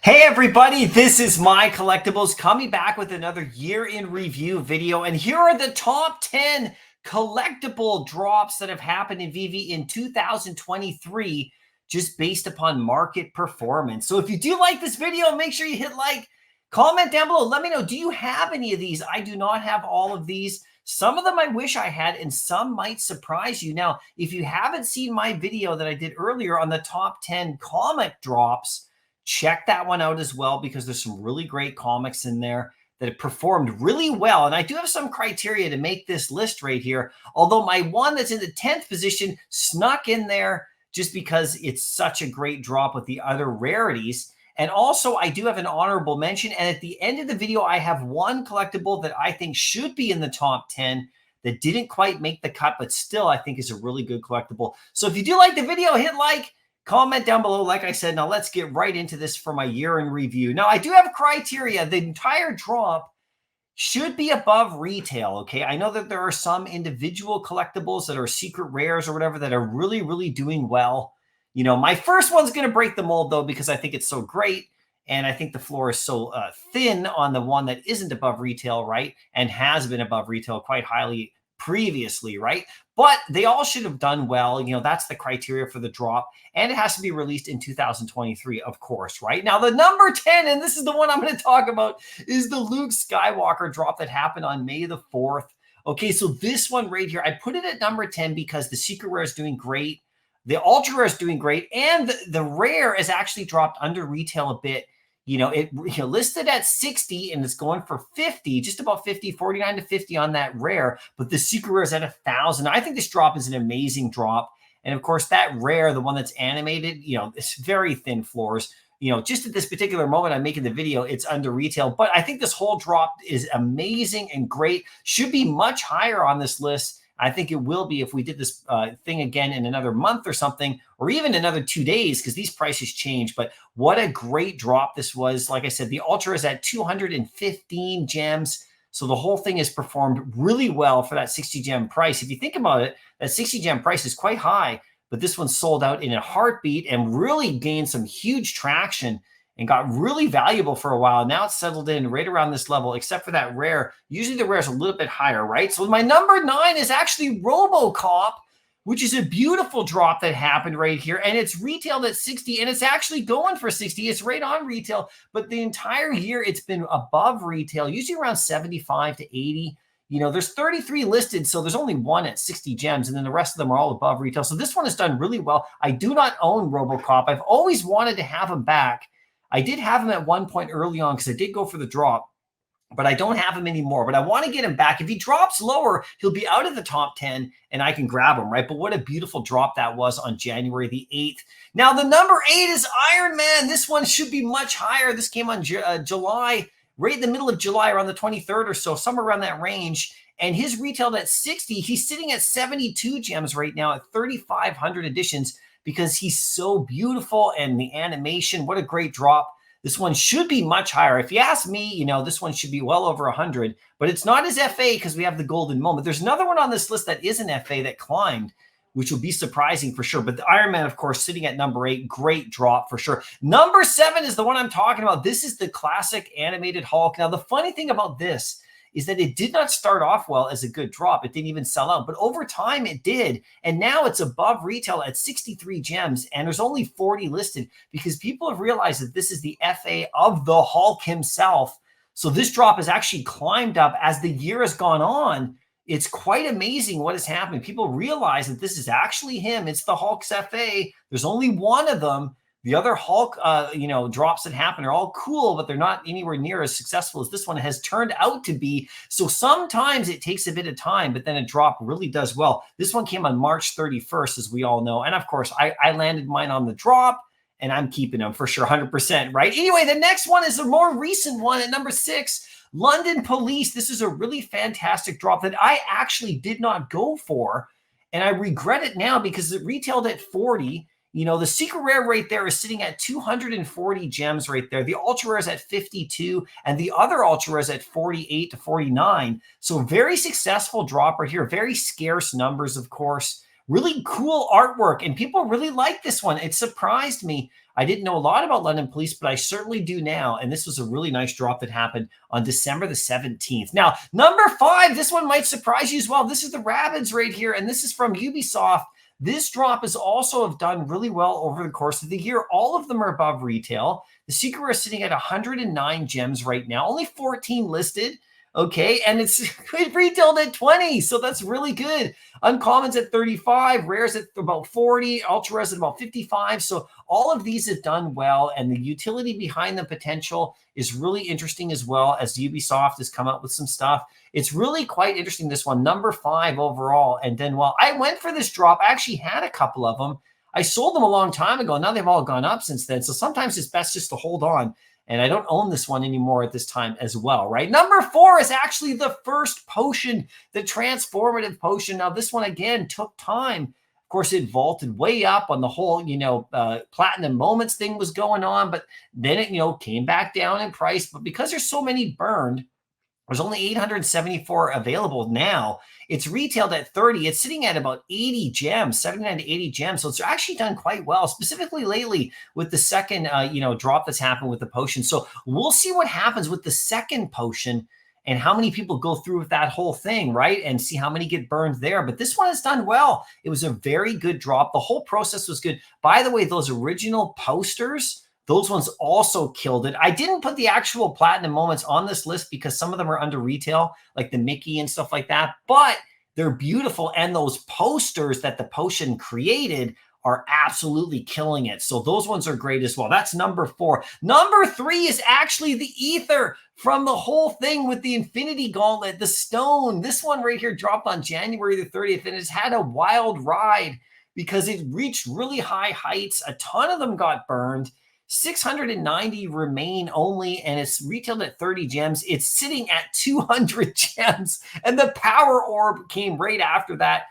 Hey everybody, this is MyCollectables coming back with another year in review video. And here are the top 10 collectible drops that have happened in Veve in 2023, just based upon market performance. So if you do like this video, make sure you hit like, comment down below. Let me know, do you have any of these? I do not have all of these. Some of them I wish I had, and some might surprise you. Now, if you haven't seen my video that I did earlier on the top 10 comic drops, check that one out as well, because there's some really great comics in there that have performed really well. And I do have some criteria to make this list right here, although my one that's in the 10th position snuck in there just because it's such a great drop with the other rarities. And also, I do have an honorable mention. And at the end of the video, I have one collectible that I think should be in the top 10 that didn't quite make the cut, but still I think is a really good collectible. So if you do like the video, hit like, comment down below, like I said. Now let's get right into this for my year in review. Now I do have criteria. The entire drop should be above retail, okay? I know that there are some individual collectibles that are secret rares or whatever that are really, really doing well. You know, my first one's going to break the mold though, because I think it's so great. And I think the floor is so thin on the one that isn't above retail, right? And has been above retail quite highly previously, right? But they all should have done well. You know, that's the criteria for the drop. And it has to be released in 2023, of course, right? Now, the number 10, and this is the one I'm going to talk about, is the Luke Skywalker drop that happened on May the 4th. Okay, so this one right here, I put it at number 10 because the secret rare is doing great. The ultra rare is doing great. And the rare is actually dropped under retail a bit. You know, it listed at 60 and it's going for 50, just about 50, 49 to 50 on that rare. But the secret rare is at 1,000. I think this drop is an amazing drop. And of course, that rare, the one that's animated, you know, it's very thin floors. You know, just at this particular moment I'm making the video, it's under retail. But I think this whole drop is amazing and great. Should be much higher on this list. I think it will be if we did this thing again in another month or something, or even another 2 days, because these prices change. But what a great drop this was. Like I said, the Ultra is at 215 gems. So the whole thing has performed really well for that 60 gem price. If you think about it, that 60 gem price is quite high, but this one sold out in a heartbeat and really gained some huge traction and got really valuable for a while. Now it's settled in right around this level, except for that rare. Usually the rare is a little bit higher, right? So my number 9 is actually RoboCop, which is a beautiful drop that happened right here. And it's retailed at 60, and it's actually going for 60. It's right on retail, but the entire year it's been above retail, usually around 75 to 80. You know, there's 33 listed, so there's only one at 60 gems, and then the rest of them are all above retail. So this one has done really well. I do not own RoboCop. I've always wanted to have him back. I did have him at one point early on because I did go for the drop, but I don't have him anymore. But I want to get him back. If he drops lower, he'll be out of the top 10 and I can grab him, right? But what a beautiful drop that was on January the 8th. Now, the number 8 is Iron Man. This one should be much higher. This came on July, right in the middle of July, around the 23rd or so, somewhere around that range. And his retailed at 60. He's sitting at 72 gems right now at 3,500 editions, because he's so beautiful and the animation, what a great drop. This one should be much higher. If you ask me, you know, this one should be well over 100, but it's not as FA because we have the golden moment. There's another one on this list that is an FA that climbed, which will be surprising for sure. But the Iron Man, of course, sitting at number 8, great drop for sure. Number 7 is the one I'm talking about. This is the classic animated Hulk. Now, the funny thing about this is that it did not start off well as a good drop. It didn't even sell out, but over time it did. And now it's above retail at 63 gems, and there's only 40 listed because people have realized that this is the FA of the Hulk himself. So this drop has actually climbed up as the year has gone on. It's quite amazing what has happened. People realize that this is actually him. It's the Hulk's FA. There's only one of them. The other Hulk, drops that happen are all cool, but they're not anywhere near as successful as this one has turned out to be. So sometimes it takes a bit of time, but then a drop really does well. This one came on March 31st, as we all know. And of course, I landed mine on the drop, and I'm keeping them for sure, 100%, right? Anyway, the next one is a more recent one at number 6, London Police. This is a really fantastic drop that I actually did not go for, and I regret it now because it retailed at 40. You know, the secret rare right there is sitting at 240 gems right there. The ultra rare is at 52, and the other ultra rare is at 48 to 49. So very successful drop right here. Very scarce numbers, of course, Really cool artwork, and people really like this one. It surprised me. I didn't know a lot about London Police, but I certainly do now. And this was a really nice drop that happened on December the 17th. Now, number 5, this one might surprise you as well. This is the Rabids right here, and this is from Ubisoft. This drop has also have done really well over the course of the year. All of them are above retail. The Secret Rare is sitting at 109 gems right now, only 14 listed. Okay, and it's it retailed at 20, so that's really good. Uncommons at 35, rares at about 40, ultra rares at about 55. So all of these have done well, and the utility behind the potential is really interesting as well, as Ubisoft has come up with some stuff. It's really quite interesting, this one, number 5 overall. And then while I went for this drop, I actually had a couple of them. I sold them a long time ago. Now they've all gone up since then. So sometimes it's best just to hold on. And I don't own this one anymore at this time as well, right? Number 4 is actually the first potion, the Transformative potion. Now, this one, again, took time. Of course, it vaulted way up on the whole, platinum moments thing was going on. But then it, came back down in price. But because there's so many burned, there's only 874 available now. It's retailed at 30. It's sitting at about 80 gems, 79 to 80 gems. So it's actually done quite well, specifically lately with the second, drop that's happened with the potion. So we'll see what happens with the second potion and how many people go through with that whole thing, right? And see how many get burned there. But this one has done well. It was a very good drop. The whole process was good. By the way, those original posters, those ones also killed it. I didn't put the actual platinum moments on this list because some of them are under retail, like the Mickey and stuff like that, but they're beautiful. And those posters that the potion created are absolutely killing it. So those ones are great as well. That's number 4. Number 3 is actually the Ether from the whole thing with the Infinity Gauntlet, the stone. This one right here dropped on January the 30th, and it's had a wild ride because it reached really high heights. A ton of them got burned. 690 remain only, and it's retailed at 30 gems. It's sitting at 200 gems, and the power orb came right after that,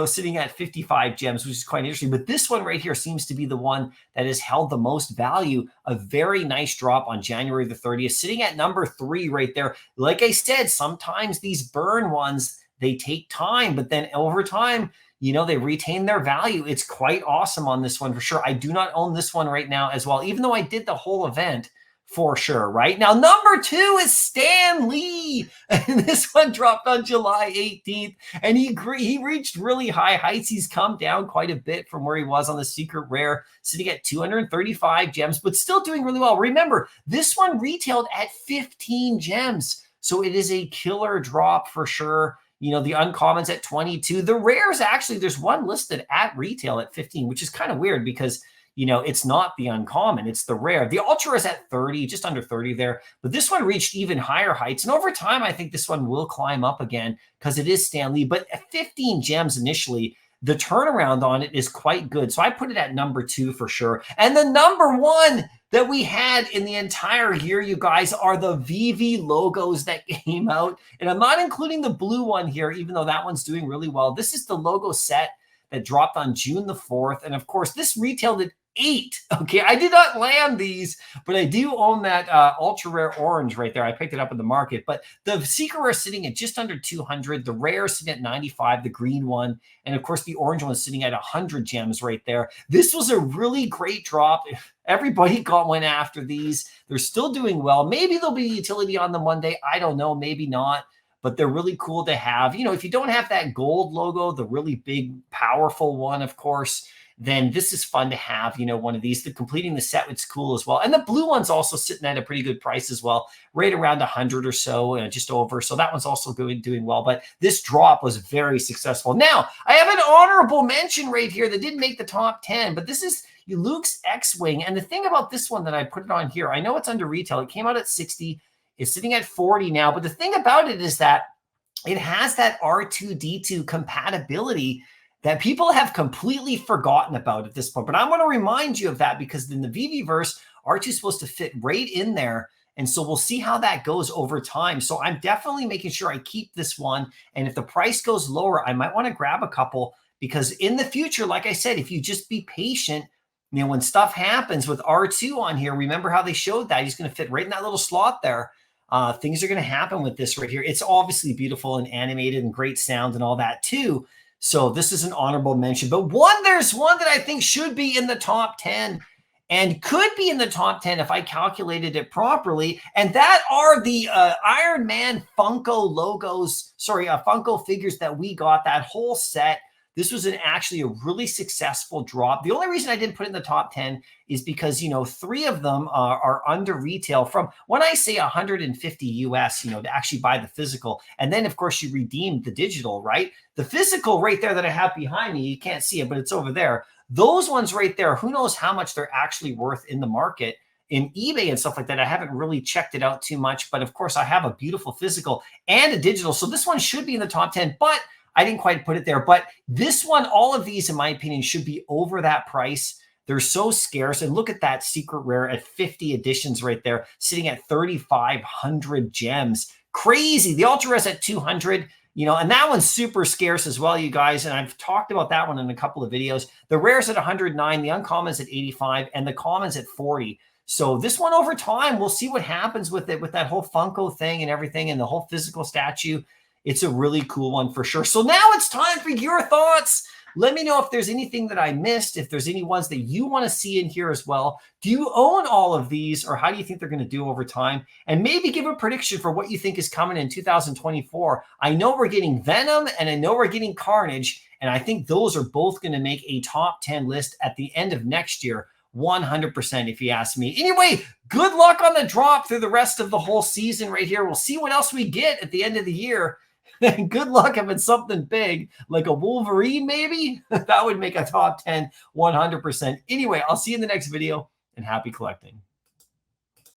sitting at 55 gems, which is quite interesting. But this one right here seems to be the one that has held the most value. A very nice drop on January the 30th, sitting at number 3 right there. Like I said, sometimes these burn ones, they take time, but then over time, they retain their value. It's quite awesome on this one for sure. I do not own this one right now as well, even though I did the whole event for sure, right? Now, number 2 is Stanley. And this one dropped on July 18th, and he reached really high heights. He's come down quite a bit from where he was on the Secret Rare, sitting at 235 gems, but still doing really well. Remember, this one retailed at 15 gems. So it is a killer drop for sure. The uncommons at 22. The rares, actually, there's one listed at retail at 15, which is kind of weird because, it's not the uncommon, it's the rare. The ultra is at 30, just under 30 there. But this one reached even higher heights. And over time, I think this one will climb up again because it is Stanley. But at 15 gems initially, the turnaround on it is quite good. So I put it at number 2 for sure. And the number 1 that we had in the entire year, you guys, are the Veve logos that came out. And I'm not including the blue one here, even though that one's doing really well. This is the logo set that dropped on June the 4th. And of course, this retailed at 8. Okay, I did not land these, but I do own that ultra rare orange right there. I picked it up in the market. But the Secret Rare is sitting at just under 200. The rare is sitting at 95, the green one. And of course, the orange one is sitting at 100 gems right there. This was a really great drop. Everybody went after these. They're still doing well. Maybe there'll be utility on them one day. I don't know. Maybe not. But they're really cool to have. If you don't have that gold logo, the really big, powerful one, of course, then this is fun to have, one of these. The completing the set was cool as well. And the blue one's also sitting at a pretty good price as well, right around 100 or so, just over. So that one's also doing well. But this drop was very successful. Now, I have an honorable mention right here that didn't make the top 10, but this is Luke's X-Wing. And the thing about this one that I put it on here, I know it's under retail. It came out at 60. It's sitting at 40 now. But the thing about it is that it has that R2-D2 compatibility that people have completely forgotten about at this point. But I'm going to remind you of that because in the Veveverse, R2 is supposed to fit right in there. And so we'll see how that goes over time. So I'm definitely making sure I keep this one. And if the price goes lower, I might want to grab a couple because in the future, like I said, if you just be patient, when stuff happens with R2 on here, remember how they showed that? He's going to fit right in that little slot there. Things are going to happen with this right here. It's obviously beautiful and animated and great sound and all that too. So this is an honorable mention. But there's one that I think should be in the top 10 and could be in the top 10 if I calculated it properly. And that are the Iron Man Funko logos, Funko figures that we got, that whole set. This was actually a really successful drop. The only reason I didn't put it in the top 10 is because, 3 of them are under retail from, when I say 150 US, to actually buy the physical. And then, of course, you redeem the digital, right? The physical right there that I have behind me, you can't see it, but it's over there. Those ones right there, who knows how much they're actually worth in the market in eBay and stuff like that. I haven't really checked it out too much, but of course I have a beautiful physical and a digital. So this one should be in the top 10, but I didn't quite put it there. But this one, all of these, in my opinion, should be over that price. They're so scarce. And look at that secret rare at 50 editions right there, sitting at 3,500 gems. Crazy. The ultra rare's at 200. And that one's super scarce as well, you guys. And I've talked about that one in a couple of videos. The rare's at 109, the uncommons at 85, and the commons at 40. So this one over time, we'll see what happens with it, with that whole Funko thing and everything and the whole physical statue. It's a really cool one for sure. So now it's time for your thoughts. Let me know if there's anything that I missed, if there's any ones that you want to see in here as well. Do you own all of these, or how do you think they're going to do over time? And maybe give a prediction for what you think is coming in 2024. I know we're getting Venom, and I know we're getting Carnage, and I think those are both going to make a top 10 list at the end of next year. 100%, if you ask me. Anyway, good luck on the drop through the rest of the whole season right here. We'll see what else we get at the end of the year. And good luck if it's something big, like a Wolverine, maybe. That would make a top 10, 100%. Anyway, I'll see you in the next video, and happy collecting.